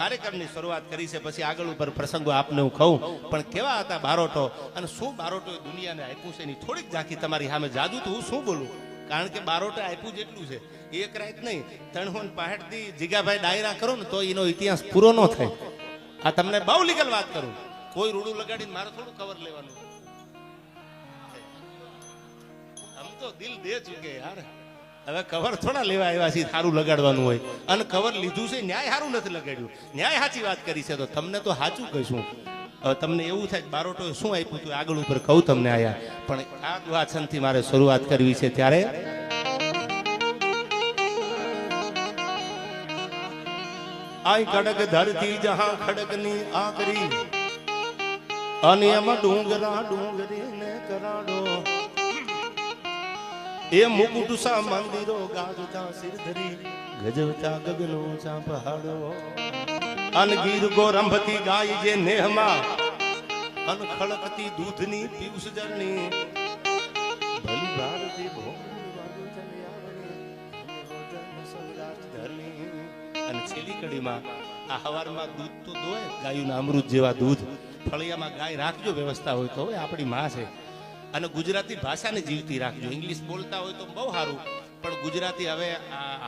કાર્યક્રમની શરૂઆત કરી છે, પછી આગળ ઉપર પ્રસંગો આપને હું કહું, પણ કેવા હતા બારોટો અને શું બારોટો દુનિયાને આપ્યું છે એની થોડીક ઝાંખી તમારી સામે. જાદુ તો હું શું બોલું, કારણ કે બારોટે આપ્યું જેટલું છે એક રાત નહીં 365 દી જીગાભાઈ ડાયરા કરો ને તો એનો ઇતિહાસ પૂરો ન થાય. આ તમને બહુ લીગલ વાત કરું, કોઈ રૂડું લગાડીને મારે થોડું કવર લેવાનું. આમ તો દિલ દે ચૂકે યાર, હવે કવર થોડા લેવા આવ્યા છે સારું લગાડવાનું હોય, અને કવર લીધું છે ન્યાય સારું નથી લગાડ્યું, ન્યાય સાચી વાત કરી છે તો તમને તો સાચું કહીશું. હવે તમને એવું થાય કે બારોટો શું આપ્યું તું આગળ ઉપર કહું તમને આયા, પણ આ દુઆછનથી મારે શરૂઆત કરવી છે. ત્યારે આઈ કડક ધરતી જહાં ખડકની આકરી, અને એમાં ડુંગરા ડુંગરી ને કરાડો, એ મુકુટ સા મંદિરો ગાજતા સિરધરી, ગજવતા ગગનો સા પહાડો, અન ગીર ગોરંભતી ગાય જે નેહમાં, અન ખળકતી દૂધની પીયુષ જળની, ભલી ભારતી ભોગની વાગુ જલિયાવણી, સૌરાષ્ટ્ર ધરણી. અને છેલ્લી કડીમાં આ હવારમાં દૂધ તો દોય, ગાયુના અમૃત જેવા દૂધ. ફળિયામાં ગાય રાખજો, વ્યવસ્થા હોય તો. આપણી માં છે, અને ગુજરાતી ભાષાને જીવતી રાખજો. ઇંગ્લિશ બોલતા હોય તો બહુ સારું, પણ ગુજરાતી હવે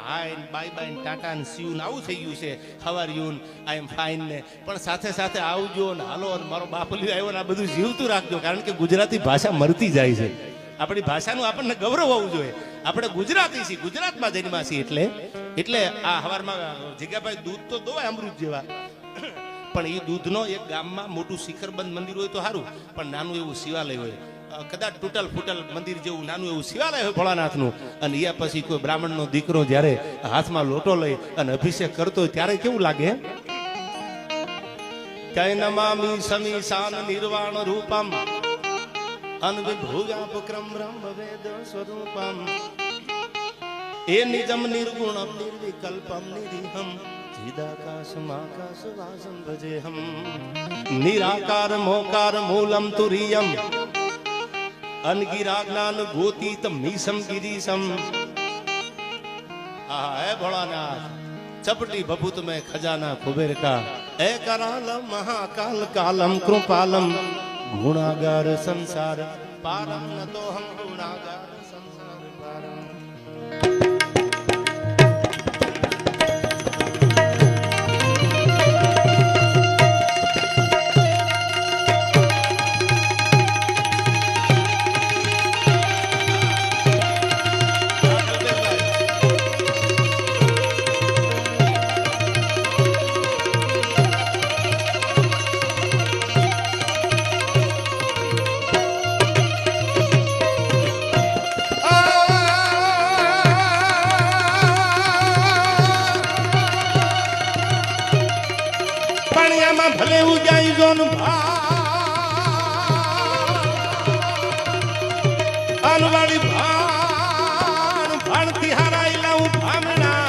હાય બાય બાય ટાટા ને સીયુ ને આવું થઈ ગયું છે. How are you, I am fine ને, પણ સાથે સાથે આવજો ને હાલો ને મારો બાપલિયો આવ્યો ને આ બધું જીવતું રાખજો, કારણ કે ગુજરાતી ભાષા મરતી જાય છે. આપણી ભાષાનું આપણને ગૌરવ હોવું જોઈએ. આપણે ગુજરાતી છીએ, ગુજરાતમાં જન્મ્યા છીએ, એટલે આ હવારમાં જીગાભાઈ દૂધ તો દોવાય અમૃત જેવા, પણ એ દૂધનો એક ગામમાં મોટું શિખરબંધ મંદિર હોય તો સારું, પણ નાનું એવું શિવાલય હોય, કદાચ તૂટલ ફૂટલ મંદિર જેવું નાનું એવું શિવાલય હોય ભોળાનાથનું, અને એ પછી કોઈ બ્રાહ્મણનો દીકરો જ્યારે હાથમાં લોટો લઈ અને અભિષેક કરતો હોય ત્યારે કેવું લાગે? જય નમામિ સમીશાન નિર્વાણ રૂપમ, અનવિભૂયાપક્રમ બ્રહ્મ વેદ સ્વરૂપમ, એ નિજમ નિર્ગુણમ નિર્વિકલ્પમ નિરીહમ, ચિદાકાશમાકાશ વાસમ ભજેહમ, નિરાકાર મોકાર મૂલમ તુરીયમ, અનગિરા જ્ઞાન ગોતીતમ મીસમ ગિરીશમ. હે ભોળાનાથ, ચપટી ભભૂત में खजाना कुबेर का, ए करालम महाकाल कालम कृपालम, गुणागार संसार पारम न तो हम गुणागार संसार पारम. ભલે ઉજાઈ જોન ભાનવાળી ભાણથી હારાયેલા હું ભામણા,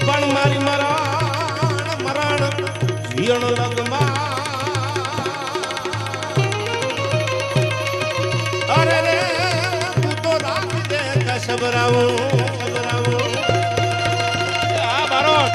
પણ મારી મરાણ જીણ લગમાં, અરે રે તું તો રાખી દે કસબરાવું. આ બારોટ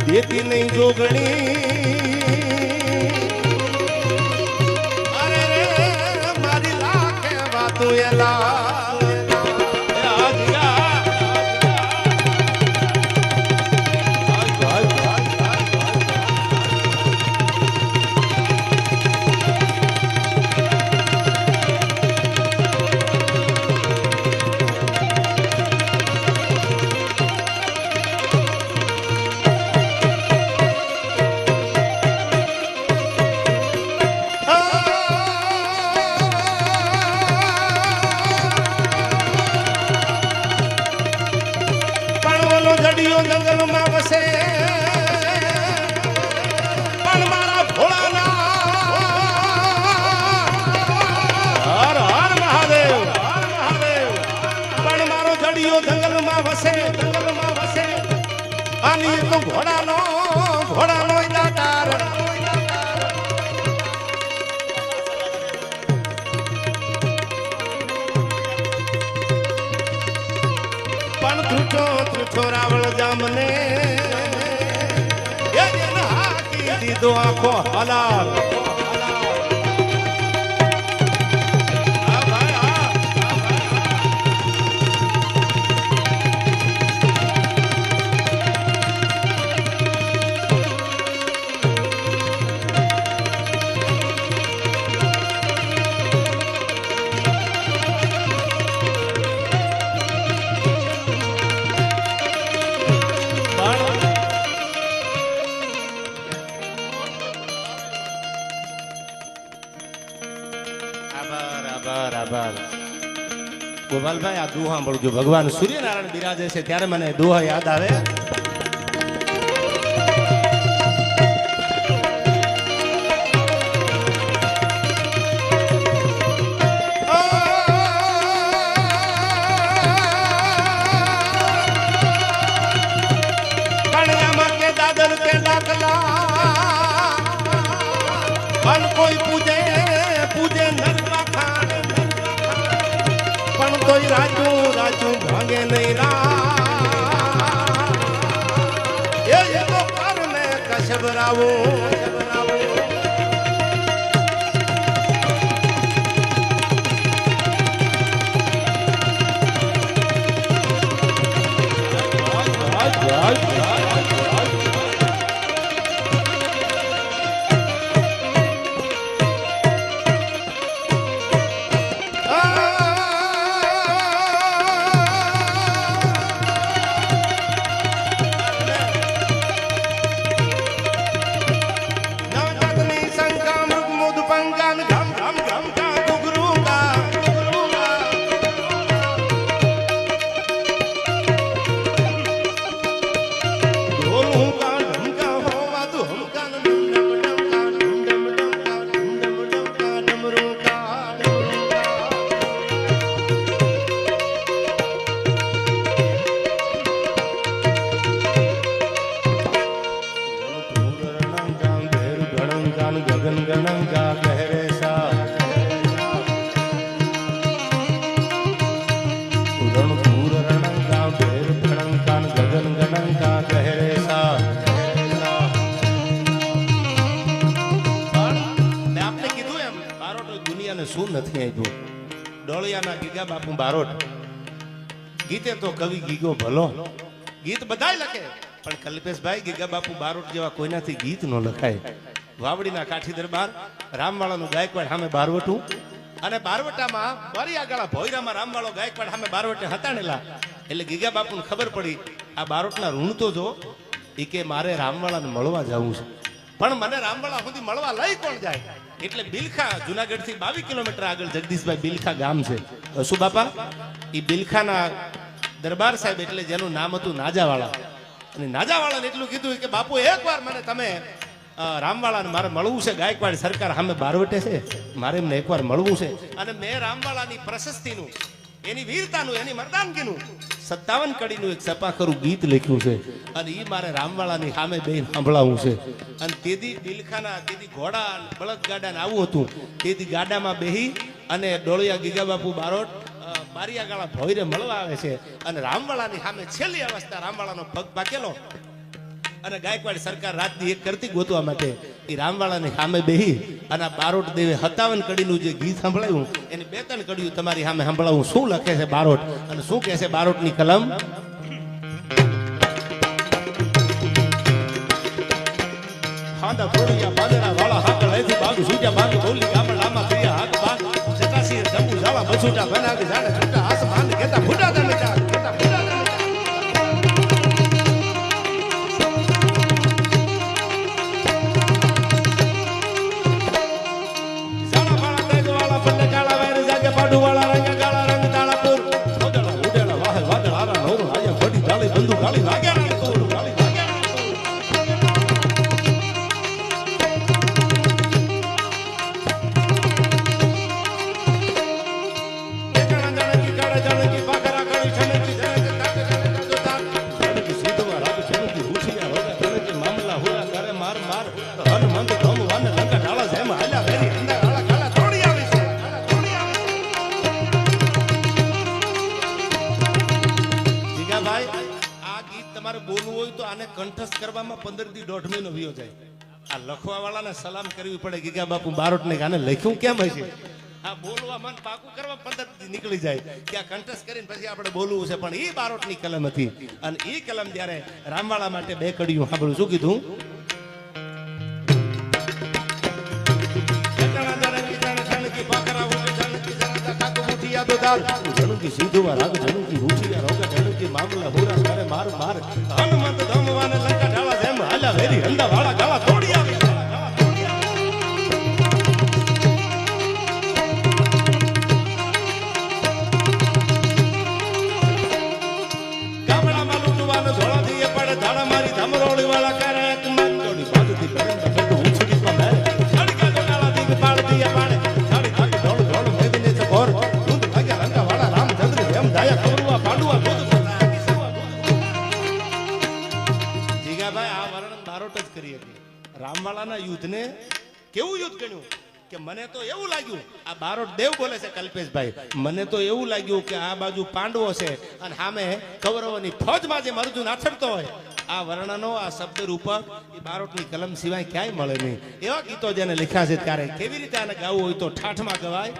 દેતી નહીં જોગણી, અરે રે મારી લાખે વાતું એલા. ઘોડાનો દાતાર પણ ત્રુઠો રાવળ જામને હાકી દીધો આખો હલાલ ગોપાલભાઈ આ દુહા સાંભળજો ભગવાન સૂર્યનારાયણ બિરાજે છે ત્યારે મને દુહા યાદ આવે દાદર કે ડાકલા કોઈ પૂજે કોઈ રાજુ ભાંગે નહીં એ તો પરને કશબરાવું શું નથી આપ્યું ડોળિયાના ગીગા બાપુ બારોટ ગીતે તો કવિ ગીગો ભલો ગીત બધાય લખે પણ કલ્પેશભાઈ ગીગા બાપુ બારોટ જેવા કોઈનાથી ગીત ન લખાય વાવડીના કાઠી દરબાર રામવાળાનું ગાયકવાડ સામે બારવટું અને બારવટામાં બારીયાગાળા ભોયરામાં રામવાળો ગાયકવાડ સામે બારવટે હતાણેલા એટલે ગીગા બાપુને ખબર પડી આ બારોટના ઋણ તો જો એ કે મારે રામવાળાને મળવા જવું છે પણ મને રામવાળા સુધી મળવા લઈ કોણ જાય એટલે બિલખા જુનાગઢ થી 22 કિલોમીટર આગળ જગદીશભાઈ બિલખા ગામ છે શું બાપા એ બિલખાના દરબાર સાહેબ એટલે જેનું નામ હતું નાજાવાળા અને નાજાવાળાને એટલું કીધું કે બાપુ એકવાર મને તમે રામવાળાને મારે મળવું છે ગાયકવાડ સરકાર સામે બારવટે છે મારે એમને એકવાર મળવું છે અને મેં રામવાળાની પ્રશસ્તિનું એની વીરતાનું એની મર્દાનગીનું 57 કડીનું એક સપાખરું ગીત લખ્યું છે અને એ મારે રામવાળાની સામે બેન સાંભળાવું છે અને તેદી બિલખાના તેદી ઘોડા બળદગાડા ને આવું હતું તેદી ગાડામાં બેહી અને ડોળિયા ગીગાબાપુ બારોટ બારીયાગાળા ભોયરે મળવા આવે છે અને રામવાળાની સામે છેલ્લી અવસ્થા રામવાળાનો પગ પાકેલો અને ગાયકવાડ સરકાર રાતની એક કરતી ગોતવા માટે એ રામવાળાની સામે બેહી અને બારોટ દેવે 57 કડીનું જે ગીત સાંભળાયું એને 2-3 કડીઓ તમારી સામે સાંભળાવું શું લખે છે બારોટ અને શું કહે છે બારોટની કલમ હાંડા ફોડિયા બાદરા વાળા હાક લેથી બાગ સુજા બાગ બોલી ગામડ લામા થયા હાક બાગ જટાસી જબુ જાળા બસુટા બનાવી જાણે છૂટા આસમાન કેતા ફૂટા તને જા કેતા ફૂટા તને જાણા વાળા બેગ વાળા પલ્લે કાળા વાયર જાગે પાડુ વાળા રંગ કાળા રંગ તાળાપુર ઉડેલા ઉડેલા વાહ વાદળ આરા નોર આયા ઘડી ડાળી બંદુ ગાળી વાગ્યા હનુમંત ધમવાન લંકા ઢાળા જેમ હાલ્યા વેરી હંડા ગાળા ગાળા તોડી આવી છે જીગાભાઈ આ ગીત તમારે બોલવું હોય તો આને કંઠસ્થ કરવામાં 15 થી 1.5 મહિનો વિયો જાય આ લખવા વાળાને સલામ કરવી પડે ગીગા બાપુ બારોટ ને આને લખ્યું કેમ હશે આ બોલવા મન પાકું કરવા 15 થી નીકળી જાય કે આ કંઠસ્થ કરીને પછી આપણે બોલવું છે પણ ઈ બારોટની કલમ હતી અને ઈ કલમ જ્યારે રામવાળા માટે બે કડીયું સાંભળું શું કીધું જણુકી સીધું રાગ જણુકી રૂચિયા રોગા જણુકી મામલા હોરા કરે માર માર હનુમંત ધમવાને લંકા ઢાળા જેમ હાલ્યા વેરી હંડા વાળા ગાળા તોડી આવી ગામડામાં લૂંટવાનો ધોળા દીએ પડે ધાડા મારી ધમરોળી વાળા કરે એક મંદોડી બાજુથી બેન બેઠું ઉછળી પમે સડકા ગોળા દીક પાડ દીએ પાડે સાડી ભાગ ઢોળ ઢોળ મેદને ચકોર રામવાળાના યુદ્ધને કેવું યુદ્ધ ગણ્યું કે મને તો એવું લાગ્યું આ બારોટ દેવ બોલે છે કલ્પેશભાઈ મને તો એવું લાગ્યું કે આ બાજુ પાંડવો છે અને સામે કૌરવોની ફોજમાં જે અર્જુન આછડતો હોય આ વર્ણનો આ શબ્દ રૂપક એ બારોટની કલમ સિવાય ક્યાંય મળે નહીં એવા ગીતો જેને લખ્યા છે ત્યારે કેવી રીતે આને ગાવું હોય તો ઠાઠમાં ગવાય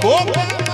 ઓકે